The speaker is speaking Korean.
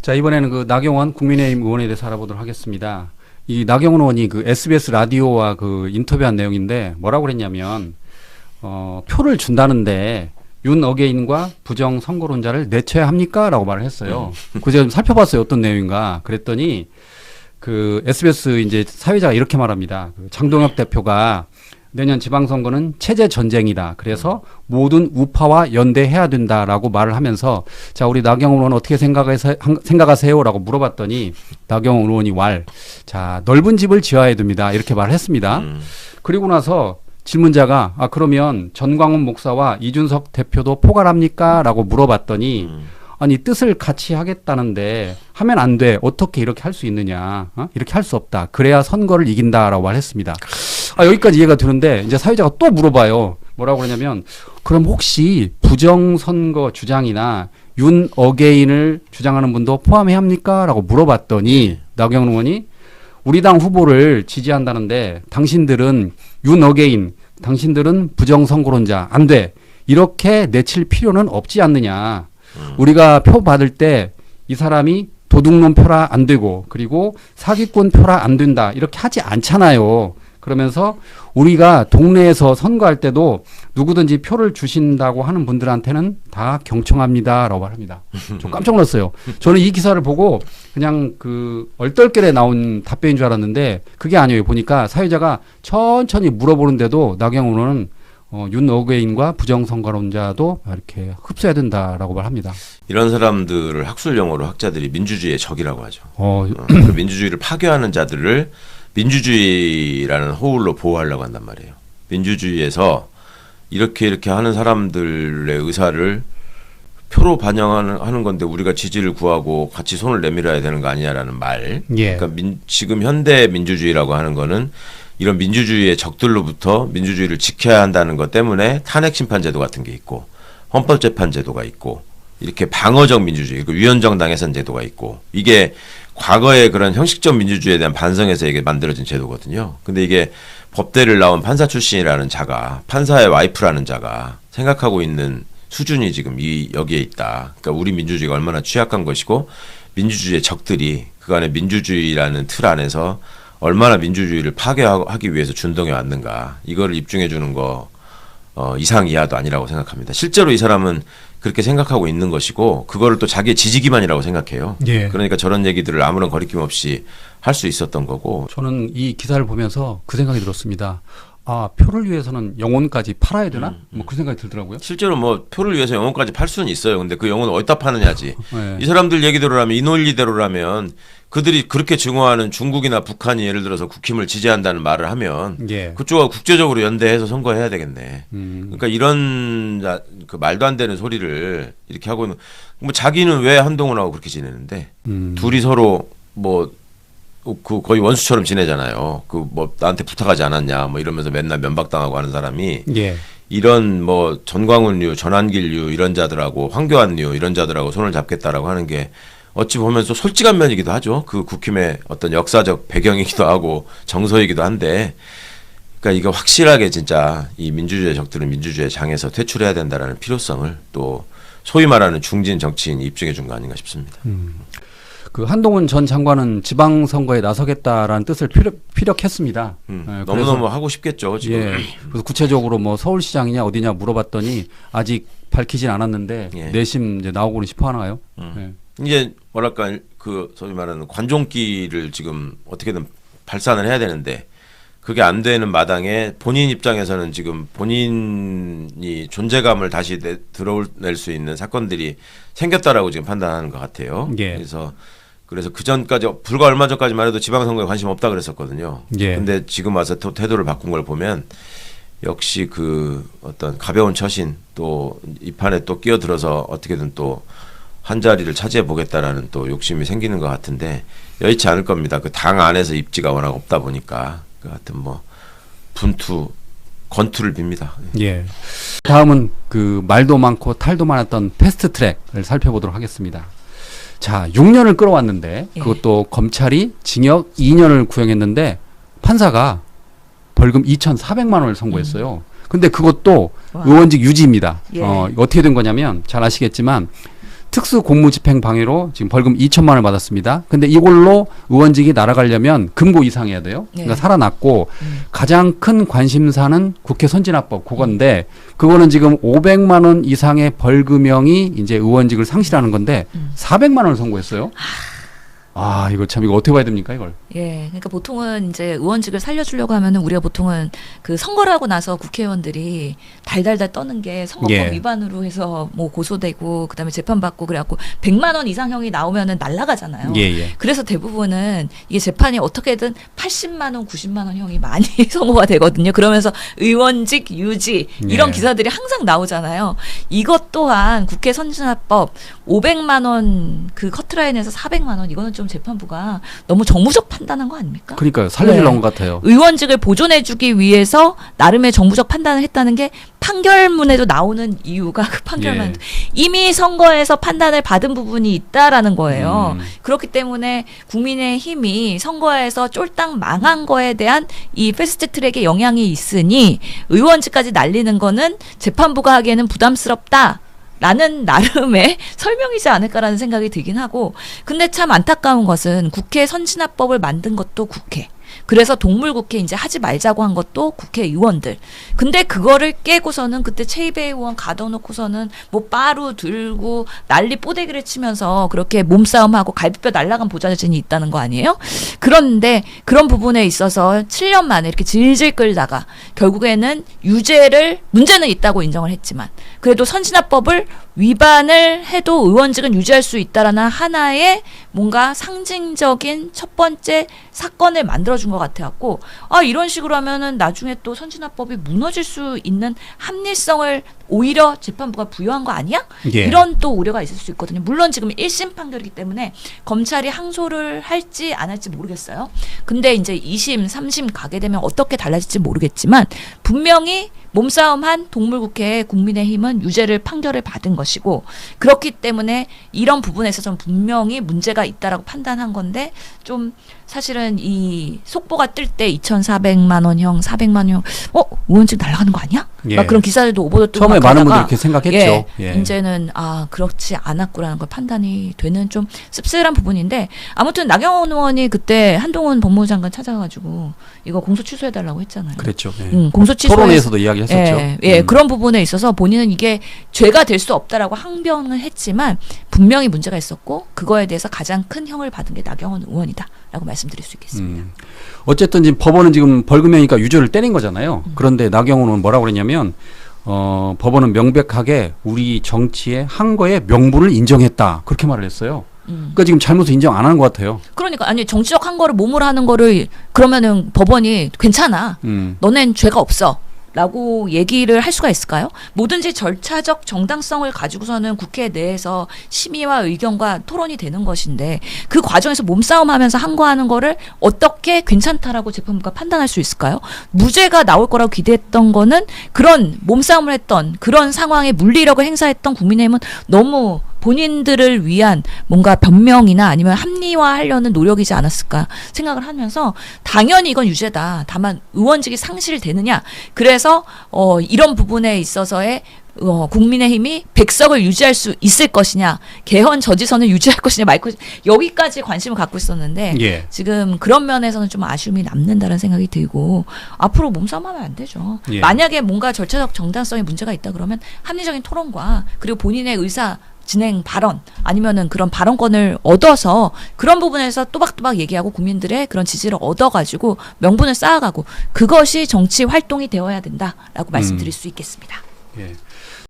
자, 이번에는 그 나경원 국민의힘 의원에 대해서 알아보도록 하겠습니다. 이 나경원 의원이 그 SBS 라디오와 그 인터뷰한 내용인데 뭐라고 그랬냐면, 표를 준다는데 윤 어게인과 부정 선거론자를 내쳐야 합니까? 라고 말을 했어요. 그래서 좀 살펴봤어요. 어떤 내용인가. 그랬더니 그 SBS 이제 사회자가 이렇게 말합니다. 그 장동혁 대표가 내년 지방선거는 체제 전쟁이다. 그래서 모든 우파와 연대해야 된다라고 말을 하면서 자, 우리 나경원 의원 어떻게 생각하세요? 라고 물어봤더니 나경원 의원이 자, 넓은 집을 지어야 됩니다. 이렇게 말을 했습니다. 그리고 나서 질문자가 그러면 전광훈 목사와 이준석 대표도 포괄합니까? 라고 물어봤더니 아니 뜻을 같이 하겠다는데 하면 안 돼. 어떻게 이렇게 할 수 있느냐. 이렇게 할 수 없다. 그래야 선거를 이긴다라고 말했습니다. 여기까지 이해가 되는데 이제 사회자가 또 물어봐요. 뭐라고 그러냐면 그럼 혹시 부정선거 주장이나 윤 어게인을 주장하는 분도 포함해야 합니까? 라고 물어봤더니 나경원 의원이 우리 당 후보를 지지한다는데 당신들은 윤 어게인, 당신들은 부정선거론자 안 돼. 이렇게 내칠 필요는 없지 않느냐. 우리가 표 받을 때 이 사람이 도둑놈 표라 안 되고 그리고 사기꾼 표라 안 된다. 이렇게 하지 않잖아요. 그러면서 우리가 동네에서 선거할 때도 누구든지 표를 주신다고 하는 분들한테는 다 경청합니다라고 말합니다. 좀 깜짝 놀랐어요. 저는 이 기사를 보고 그냥 그 얼떨결에 나온 답변인 줄 알았는데 그게 아니에요. 보니까 사회자가 천천히 물어보는데도 나경원 의원은 윤 어게인과 부정선거론자도 이렇게 흡수해야 된다라고 말합니다. 이런 사람들을 학술 용어로 학자들이 민주주의의 적이라고 하죠. 그 민주주의를 파괴하는 자들을 민주주의라는 호울로 보호하려고 한단 말이에요. 민주주의에서 이렇게 하는 사람들의 의사를 표로 반영하는 건데 우리가 지지를 구하고 같이 손을 내밀어야 되는 거 아니냐라는 말. 예. 그러니까 지금 현대 민주주의라고 하는 거는 이런 민주주의의 적들로부터 민주주의를 지켜야 한다는 것 때문에 탄핵심판제도 같은 게 있고 헌법재판제도가 있고 이렇게 방어적 민주주의, 그 위헌정당해산 제도가 있고 이게 과거의 그런 형식적 민주주의에 대한 반성에서 이게 만들어진 제도거든요. 근데 이게 법대를 나온 판사 출신이라는 자가, 판사의 와이프라는 자가 생각하고 있는 수준이 지금 여기에 있다. 그러니까 우리 민주주의가 얼마나 취약한 것이고 민주주의의 적들이 그간의 민주주의라는 틀 안에서 얼마나 민주주의를 파괴하기 위해서 준동해 왔는가. 이거를 입증해 주는 거 이상 이하도 아니라고 생각합니다. 실제로 이 사람은 그렇게 생각하고 있는 것이고 그거를 또 자기의 지지 기반이라고 생각해요. 예. 그러니까 저런 얘기들을 아무런 거리낌 없이 할 수 있었던 거고. 저는 이 기사를 보면서 그 생각이 들었습니다. 표를 위해서는 영혼까지 팔아야 되나? 뭐 그 생각이 들더라고요. 실제로 뭐 표를 위해서 영혼까지 팔 수는 있어요. 근데 그 영혼을 어디다 파느냐지. 네. 이 사람들 얘기대로라면 이 논리대로라면 그들이 그렇게 증오하는 중국이나 북한이 예를 들어서 국힘을 지지한다는 말을 하면 예. 그쪽하고 국제적으로 연대해서 선거해야 되겠네. 그러니까 이런 그 말도 안 되는 소리를 이렇게 하고는 뭐 자기는 왜 한동훈하고 그렇게 지내는데 둘이 서로 뭐 그 거의 원수처럼 지내잖아요. 그 뭐 나한테 부탁하지 않았냐 뭐 이러면서 맨날 면박당하고 하는 사람이 예. 이런 뭐 전광훈류, 전한길류 이런 자들하고 황교안류 이런 자들하고 손을 잡겠다라고 하는 게 어찌 보면 또 솔직한 면이기도 하죠. 그 국힘의 어떤 역사적 배경이기도 하고 정서이기도 한데, 그러니까 이거 확실하게 진짜 이 민주주의 적들은 민주주의 장에서 퇴출해야 된다라는 필요성을 또 소위 말하는 중진 정치인이 입증해 준 거 아닌가 싶습니다. 그 한동훈 전 장관은 지방선거에 나서겠다라는 뜻을 피력했습니다. 너무너무 하고 싶겠죠 지금. 예. 그래서 구체적으로 뭐 서울시장이냐 어디냐 물어봤더니 아직 밝히진 않았는데 예. 내심 이제 나오고는 싶어 하나요? 예. 이제 뭐랄까 그 소위 말하는 관종기를 지금 어떻게든 발산을 해야 되는데 그게 안 되는 마당에 본인 입장에서는 지금 본인이 존재감을 다시 드러낼 수 있는 사건들이 생겼다라고 지금 판단하는 것 같아요. 예. 그래서 그 전까지 불과 얼마 전까지만 해도 지방선거에 관심 없다 그랬었거든요. 예. 근데 지금 와서 또 태도를 바꾼 걸 보면 역시 그 어떤 가벼운 처신 또 이 판에 또 끼어들어서 어떻게든 또 한 자리를 차지해 보겠다라는 또 욕심이 생기는 것 같은데 여의치 않을 겁니다. 그 당 안에서 입지가 워낙 없다 보니까 그 같은 뭐 권투를 빕니다. 예. 다음은 그 말도 많고 탈도 많았던 패스트트랙을 살펴보도록 하겠습니다. 자, 6년을 끌어왔는데 그것도 검찰이 징역 2년을 구형했는데 판사가 벌금 2,400만 원을 선고했어요. 근데 그것도 의원직 유지입니다. 예. 어떻게 된 거냐면 잘 아시겠지만 특수 공무집행 방해로 지금 벌금 2천만 원을 받았습니다. 근데 이걸로 의원직이 날아가려면 금고 이상해야 돼요. 그러니까 네. 살아났고 가장 큰 관심사는 국회 선진화법 그건데 그거는 지금 500만 원 이상의 벌금형이 이제 의원직을 상실하는 건데 400만 원을 선고했어요. 아, 이거 참 이거 어떻게 봐야 됩니까, 이걸? 예, 그러니까 보통은 이제 의원직을 살려주려고 하면은 우리가 보통은 그 선거를 하고 나서 국회의원들이 달달달 떠는 게 선거법 예. 위반으로 해서 뭐 고소되고 그다음에 재판받고 그래갖고 100만 원 이상형이 나오면은 날라가잖아요. 예, 예. 그래서 대부분은 이게 재판이 어떻게든 80만 원, 90만 원 형이 많이 선고가 되거든요. 그러면서 의원직 유지 이런 예. 기사들이 항상 나오잖아요. 이것 또한 국회 선진화법 500만 원 그 커트라인에서 400만 원 이거는 좀 재판부가 너무 정무적 판단한 거 아닙니까? 그러니까요. 살려주려고 네. 한 것 같아요. 의원직을 보존해주기 위해서 나름의 정부적 판단을 했다는 게 판결문에도 나오는 이유가 그 판결문 예. 이미 선거에서 판단을 받은 부분이 있다라는 거예요. 음. 그렇기 때문에 국민의힘이 선거에서 쫄딱 망한 거에 대한 이 패스트트랙의 영향이 있으니 의원직까지 날리는 거는 재판부가 하기에는 부담스럽다. 라는 나름의 설명이지 않을까라는 생각이 들긴 하고 근데 참 안타까운 것은 국회 선진화법을 만든 것도 국회 그래서 동물국회 이제 하지 말자고 한 것도 국회의원들 근데 그거를 깨고서는 그때 최이배 의원 가둬놓고서는 뭐 빠루 들고 난리 뽀대기를 치면서 그렇게 몸싸움하고 갈비뼈 날라간 보좌진이 있다는 거 아니에요? 그런데 그런 부분에 있어서 7년 만에 이렇게 질질 끌다가 결국에는 유죄를 문제는 있다고 인정을 했지만 그래도 선진화법을 위반을 해도 의원직은 유지할 수 있다라는 하나의 뭔가 상징적인 첫 번째 사건을 만들어준 것 같아갖고 아 이런 식으로 하면은 나중에 또 선진화법이 무너질 수 있는 합리성을 오히려 재판부가 부여한 거 아니야? 예. 이런 또 우려가 있을 수 있거든요. 물론 지금 1심 판결이기 때문에 검찰이 항소를 할지 안 할지 모르겠어요. 근데 이제 2심, 3심 가게 되면 어떻게 달라질지 모르겠지만 분명히 몸싸움한 동물국회에 국민의힘은 유죄를 판결을 받은 것이고 그렇기 때문에 이런 부분에서 좀 분명히 문제가 있다라고 판단한 건데 좀 사실은 이 속보가 뜰 때 2,400만 원형, 400만 원형 의원직 날아가는 거 아니야? 예. 막 그런 기사들도 오보도 뜨고 처음에 막 많은 그러다가 분들이 그렇게 생각했죠. 예, 예. 이제는 그렇지 않았구라는 걸 판단이 되는 좀 씁쓸한 부분인데 아무튼 나경원 의원이 그때 한동훈 법무부 장관 찾아가지고 이거 공소 취소해달라고 했잖아요. 그랬죠. 예. 공소 취소 토론회에서도 이야기했었죠. 그런 부분에 있어서 본인은 이게 죄가 될 수 없다라고 항변을 했지만 분명히 문제가 있었고 그거에 대해서 가장 큰 형을 받은 게 나경원 의원이다라고 말씀드릴 수 있겠습니다. 어쨌든 지금 법원은 지금 벌금형이니까 유죄를 때린 거잖아요. 그런데 나경원 의원은 뭐라고 그랬냐면 법원은 명백하게 우리 정치의 한 거에 명분을 인정했다. 그렇게 말을 했어요. 그러니까 지금 잘못을 인정 안 하는 것 같아요. 그러니까 아니 정치적 한 거를 몸으로 하는 거를 그러면은 법원이 괜찮아. 너넨 죄가 없어. 라고 얘기를 할 수가 있을까요? 뭐든지 절차적 정당성을 가지고서는 국회 내에서 심의와 의견과 토론이 되는 것인데 그 과정에서 몸싸움하면서 항거하는 거를 어떻게 괜찮다라고 재판부가 판단할 수 있을까요? 무죄가 나올 거라고 기대했던 거는 그런 몸싸움을 했던 그런 상황에 물리력을 행사했던 국민의힘은 너무 본인들을 위한 뭔가 변명이나 아니면 합리화하려는 노력이지 않았을까 생각을 하면서 당연히 이건 유죄다. 다만 의원직이 상실되느냐. 그래서 이런 부분에 있어서의 국민의힘이 100석을 유지할 수 있을 것이냐, 개헌 저지선을 유지할 것이냐 말 것이냐 여기까지 관심을 갖고 있었는데 예. 지금 그런 면에서는 좀 아쉬움이 남는다는 생각이 들고 앞으로 몸싸움하면 안 되죠. 예. 만약에 뭔가 절차적 정당성에 문제가 있다 그러면 합리적인 토론과 그리고 본인의 의사 진행 발언 아니면은 그런 발언권을 얻어서 그런 부분에서 또박또박 얘기하고 국민들의 그런 지지를 얻어가지고 명분을 쌓아가고 그것이 정치 활동이 되어야 된다라고 말씀드릴 수 있겠습니다. 예.